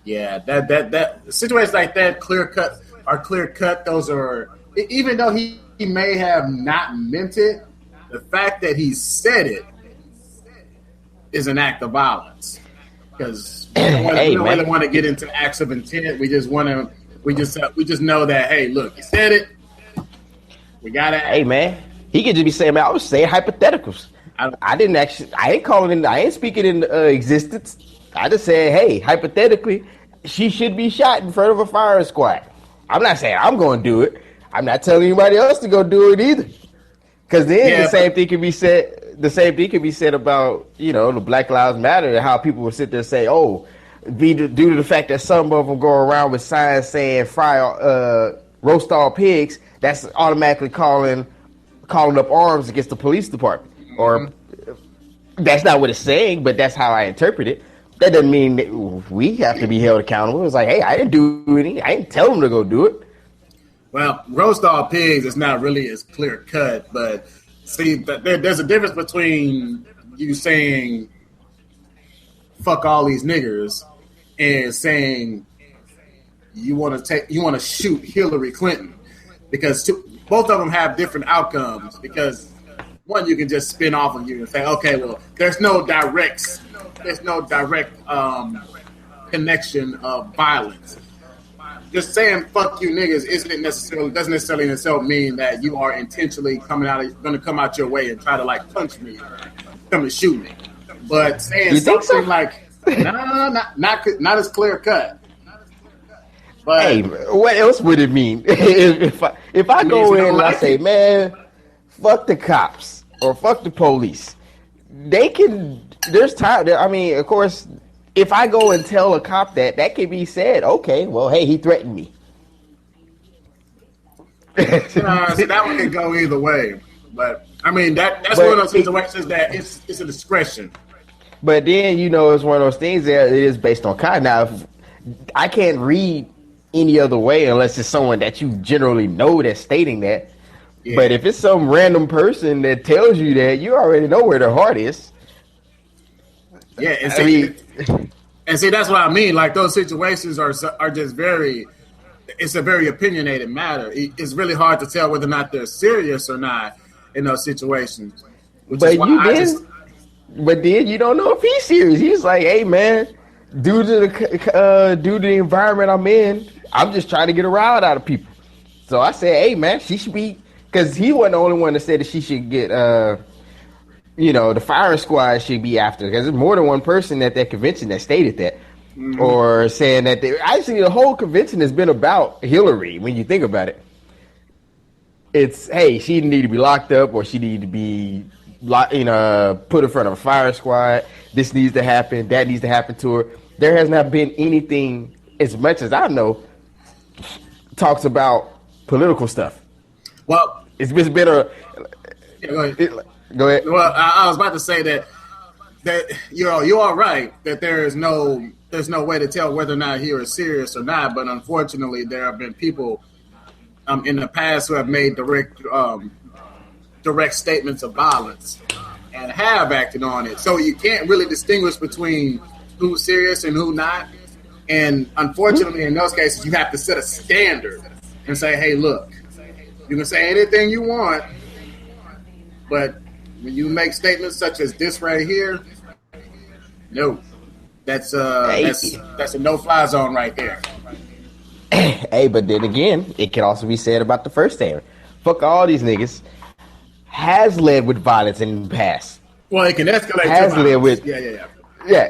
Yeah, that situations like that, clear cut. Those are, even though he may have not meant it, the fact that he said it is an act of violence. Because we don't really want to get into acts of intent. We just want to, we just know that, hey, look, he said it. We gotta. Hey man, he could just be saying, man, I was saying hypotheticals. I ain't speaking in existence. I just said, hey, hypothetically, she should be shot in front of a firing squad. I'm not saying I'm going to do it. I'm not telling anybody else to go do it either. Because then the same thing can be said. The same thing can be said about, you know, the Black Lives Matter and how people will sit there and say, oh, due to the fact that some of them go around with signs saying roast all pigs, that's automatically calling up arms against the police department. Or that's not what it's saying, but that's how I interpret it. That doesn't mean that we have to be held accountable. It's like, hey, I didn't do anything. I didn't tell them to go do it. Well, roast all pigs is not really as clear cut, but see, there's a difference between you saying "fuck all these niggers" and saying you want to shoot Hillary Clinton, because both of them have different outcomes. Because one, you can just spin off of you and say, okay, well, there's no direct connection of violence. Just saying "fuck you niggas" doesn't necessarily in itself mean that you are intentionally going to come out your way and try to like punch me, come and shoot me. But saying something like not as clear cut. But hey, what else would it mean if I go in and I say, man, fuck the cops or fuck the police? They can. There's time. I mean, of course, if I go and tell a cop that can be said. Okay, well, hey, he threatened me. So that one can go either way. But I mean, that's one of those situations that it's a discretion. But then, you know, it's one of those things that it is based on context. Now, I can't read any other way unless it's someone that you generally know that's stating that. Yeah. But if it's some random person that tells you that, you already know where their heart is. Yeah, and see, that's what I mean. Like, those situations are just it's a very opinionated matter. It's really hard to tell whether or not they're serious or not in those situations. But then you don't know if he's serious. He's like, hey man, due to the environment I'm in, I'm just trying to get a rile out of people. So I said, hey man, she should be, because he wasn't the only one that said that she should get the firing squad should be after, because there's more than one person at that convention that stated that. Mm-hmm. Or saying that actually the whole convention has been about Hillary. When you think about it, it's, hey, she need to be locked up, or she need to be put in front of a fire squad. This needs to happen. That needs to happen to her. There has not been anything, as much as I know, talks about political stuff. Well, it's been a. Yeah, go ahead. Go ahead. Well, I was about to say that you are right that there's no way to tell whether or not he was serious or not. But unfortunately, there have been people in the past who have made direct statements of violence and have acted on it. So you can't really distinguish between who's serious and who not. And unfortunately, in those cases, you have to set a standard and say, hey, look, you can say anything you want, but when you make statements such as this right here, no, that's a no-fly zone right there. Hey, but then again, it can also be said about the first statement. Fuck all these niggas has led with violence in the past. Well, it can escalate.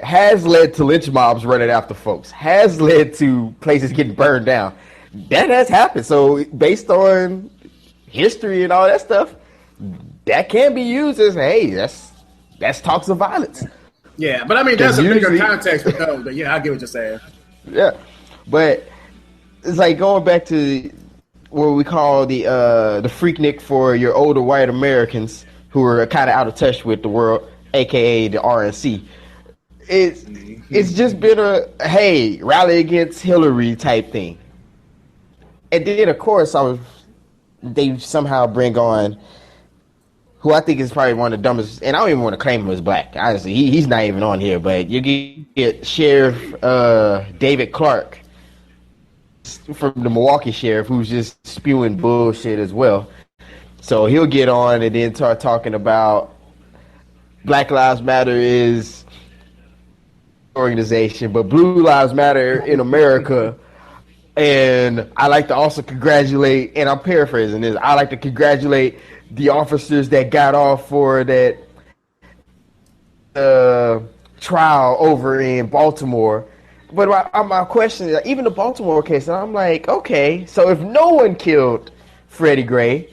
Has led to lynch mobs running after folks. Has led to places getting burned down. That has happened. So based on history and all that stuff, that can be used as, hey, that's talks of violence. Yeah, but I mean, there's a bigger context with those. But yeah, I get what you're saying. Yeah, but it's like going back to what we call the Freaknik for your older white Americans who are kind of out of touch with the world, aka the RNC. It's just been a, hey, rally against Hillary type thing. And then of course they somehow bring on who I think is probably one of the dumbest, and I don't even want to claim him as black. Honestly, he's not even on here. But you get Sheriff David Clark from the Milwaukee Sheriff, who's just spewing bullshit as well. So he'll get on and then start talking about Black Lives Matter is organization, but Blue Lives Matter in America. And I like to also congratulate, and I'm paraphrasing this, I like to congratulate the officers that got off for that trial over in Baltimore. But my question is, even the Baltimore case, and I'm like, okay, so if no one killed Freddie Gray,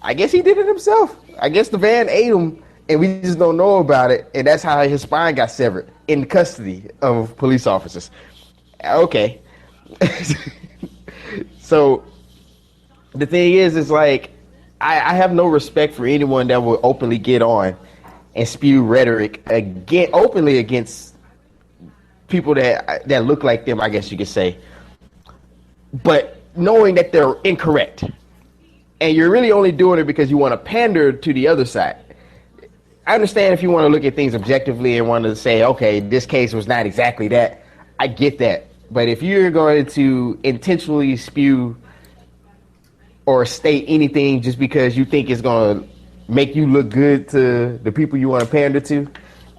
I guess he did it himself. I guess the van ate him, and we just don't know about it, and that's how his spine got severed in custody of police officers. Okay. So the thing is like, I have no respect for anyone that will openly get on and spew rhetoric openly against people that look like them, I guess you could say. But knowing that they're incorrect, and you're really only doing it because you want to pander to the other side. I understand if you want to look at things objectively and want to say, okay, this case was not exactly that. I get that. But if you're going to intentionally spew or state anything just because you think it's going to make you look good to the people you want to pander to,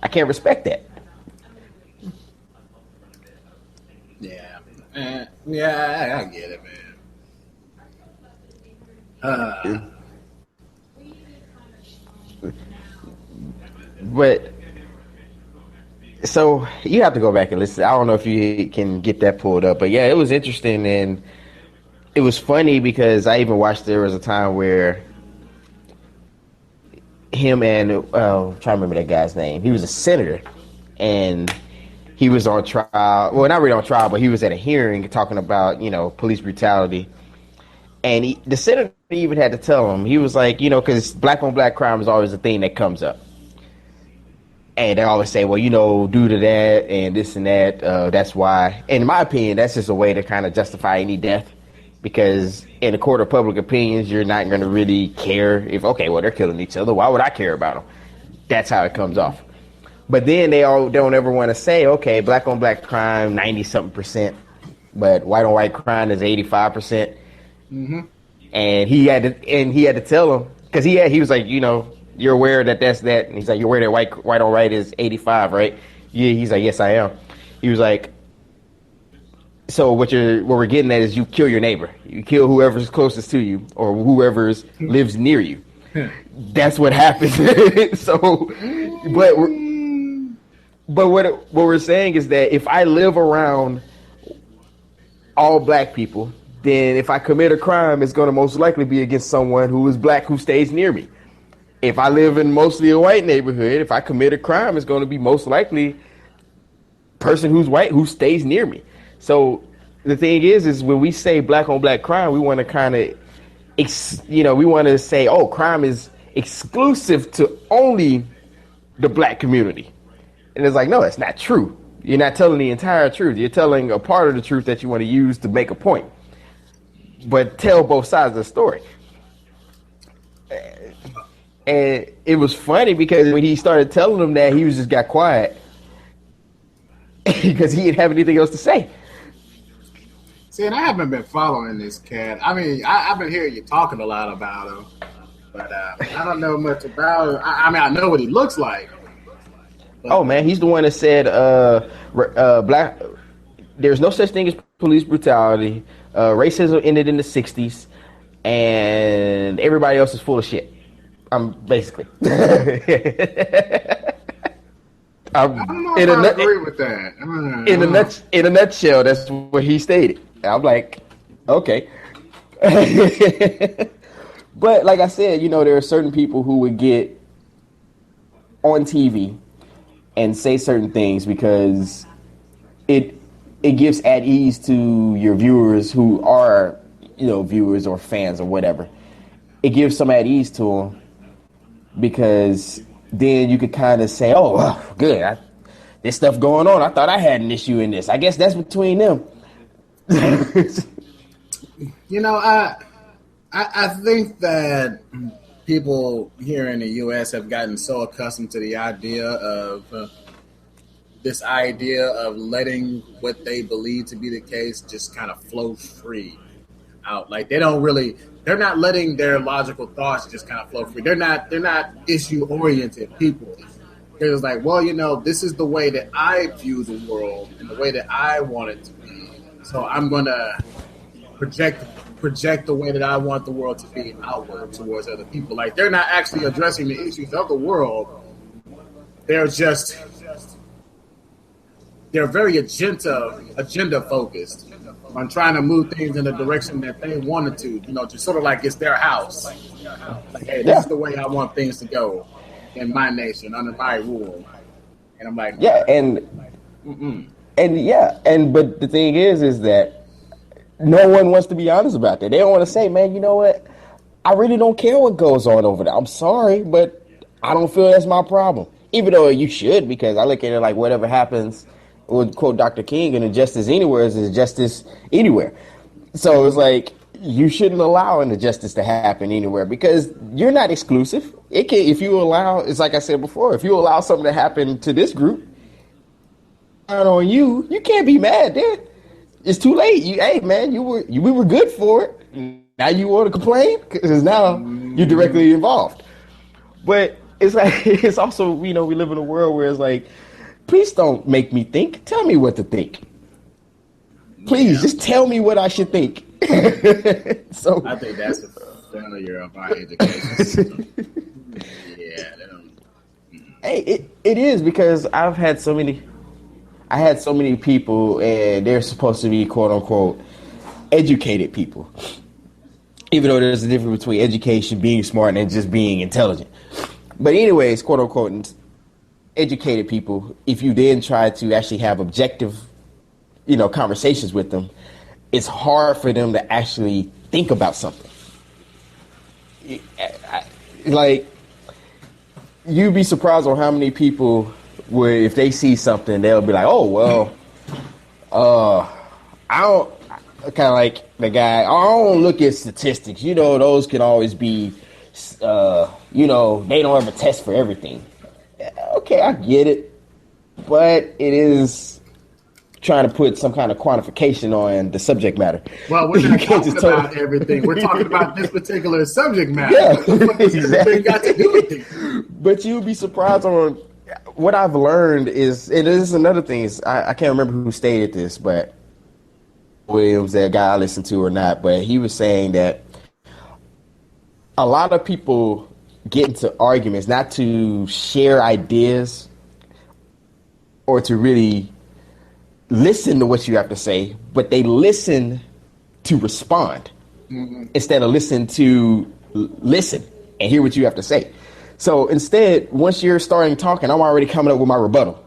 I can't respect that. Yeah, I get it, man. But so you have to go back and listen. I don't know if you can get that pulled up, but yeah, it was interesting and it was funny because I even watched. There was a time where him and I'm trying to remember that guy's name. He was a senator, and he was on trial. Well, not really on trial, but he was at a hearing talking about police brutality. And the senator even had to tell him, he was like, because black on black crime is always a thing that comes up. And they always say, well, due to that and this and that, that's why. In my opinion, that's just a way to kind of justify any death. Because in a court of public opinions, you're not going to really care if, they're killing each other. Why would I care about them? That's how it comes off. But then they all don't ever want to say, okay, black on black crime, 90-something%. But white on white crime is 85%. Mm-hmm. And he had to tell him, because he was like, you're aware that that's that. And he's like, you're aware that white on white is 85, right? Yeah. He's like, yes, I am. He was like, so what we're getting at is you kill your neighbor. You kill whoever's closest to you or whoever lives near you. That's what happens. So, but what we're saying is that if I live around all black people, then if I commit a crime, it's going to most likely be against someone who is black who stays near me. If I live in mostly a white neighborhood, if I commit a crime, it's going to be most likely person who's white who stays near me. So the thing is when we say black on black crime, we want to kind of, we want to say, oh, crime is exclusive to only the black community. And it's like, no, it's not true. You're not telling the entire truth. You're telling a part of the truth that you want to use to make a point. But tell both sides of the story. And it was funny because when he started telling them that, he just got quiet because he didn't have anything else to say. See, and I haven't been following this cat. I mean, I've been hearing you talking a lot about him, but I don't know much about him. I mean, I know what he looks like. Oh man, he's the one that said black. There's no such thing as police brutality. Racism ended in the '60s, and everybody else is full of shit. Basically. I don't know if I agree with that. In a nutshell, that's what he stated. I'm like, okay. But like I said, there are certain people who would get on TV and say certain things because it gives at ease to your viewers who are, viewers or fans or whatever. It gives some at ease to them because then you could kind of say, oh, good. This stuff going on. I thought I had an issue in this. I guess that's between them. I think that people here in the U.S. have gotten so accustomed to the idea of this idea of letting what they believe to be the case just kind of flow free out. Like they're not letting their logical thoughts just kind of flow free. They're not issue oriented people. They're just like, well, this is the way that I view the world and the way that I want it to be. So I'm gonna project the way that I want the world to be outward towards other people. Like they're not actually addressing the issues of the world. They're very agenda focused on trying to move things in the direction that they wanted to. Just sort of like it's their house. Like, hey, this is the way I want things to go in my nation under my rule. And I'm like, but the thing is that no one wants to be honest about that. They don't want to say, man, you know what? I really don't care what goes on over there. I'm sorry, but I don't feel that's my problem. Even though you should, because I look at it like whatever happens, would quote Dr. King, and injustice anywhere is injustice anywhere. So it's like you shouldn't allow an injustice to happen anywhere because you're not exclusive. If you allow, it's like I said before, if you allow something to happen to this group, not on you, you can't be mad then. It's too late. Hey man, we were good for it. Now you want to complain because now you're directly involved. But it's like it's also we live in a world where it's like, please don't make me think. Tell me what to think. Please just tell me what I should think. So I think that's a failure of our education system. Hey, it is because I had so many people, and they're supposed to be quote unquote educated people. Even though there's a difference between education, being smart, and just being intelligent. But anyways, quote unquote educated people, if you then try to actually have objective, conversations with them, it's hard for them to actually think about something. Like, you'd be surprised on how many people where if they see something, they'll be like, oh, well, I don't, kind of like the guy, I don't look at statistics. Those can always be, they don't ever test for everything. Okay, I get it. But it is trying to put some kind of quantification on the subject matter. Well, we're not talking about everything. We're talking about this particular subject matter. Yeah, exactly. Got to do with it. But you'll be surprised on what I've learned is, and this is another thing, is I can't remember who stated this, but Williams, that guy I listened to or not, but he was saying that a lot of people get into arguments not to share ideas or to really listen to what you have to say, but they listen to respond instead of listen and hear what you have to say. So instead, once you're starting talking, I'm already coming up with my rebuttal.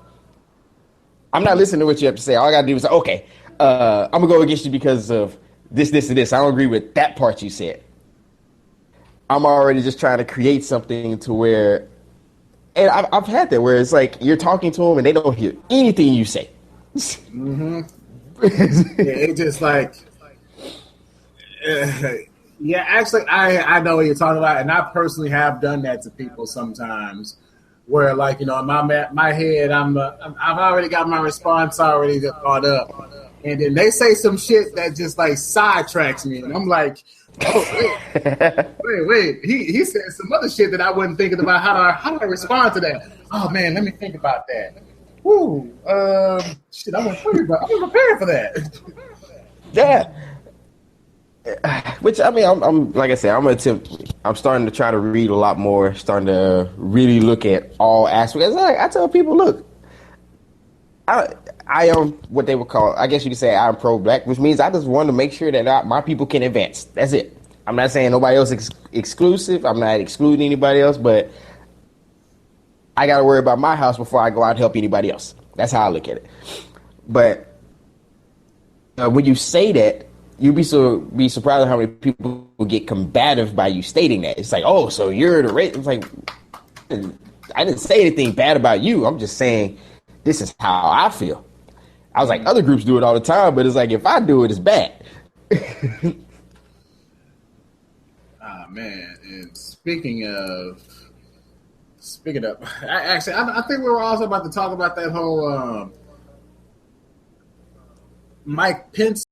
I'm not listening to what you have to say. All I got to do is say, okay, I'm going to go against you because of this, and this. I don't agree with that part you said. I'm already just trying to create something to where, and I've had that where it's like you're talking to them and they don't hear anything you say. It's just like, yeah, actually, I know what you're talking about, and I personally have done that to people sometimes, where like in my head, I've already got my response already thought up, and then they say some shit that just like sidetracks me, and I'm like, oh wait, he said some other shit that I wasn't thinking about. How do I respond to that? Oh man, let me think about that. Woo, shit, I wasn't prepared for that. Yeah. Which I mean, I'm like I said, I'm starting to try to read a lot more, starting to really look at all aspects. I tell people, look, I am what they would call, I guess you could say, I'm pro-black, which means I just want to make sure that my people can advance. That's it. I'm not saying nobody else is exclusive. I'm not excluding anybody else, but I got to worry about my house before I go out and help anybody else. That's how I look at it. But when you say that, you'd be surprised at how many people will get combative by you stating that. It's like, oh, so you're the racist. It's like, I didn't say anything bad about you. I'm just saying this is how I feel. I was like, other groups do it all the time, but it's like, if I do it, it's bad. man. And speaking of, I think we were also about to talk about that whole Mike Pence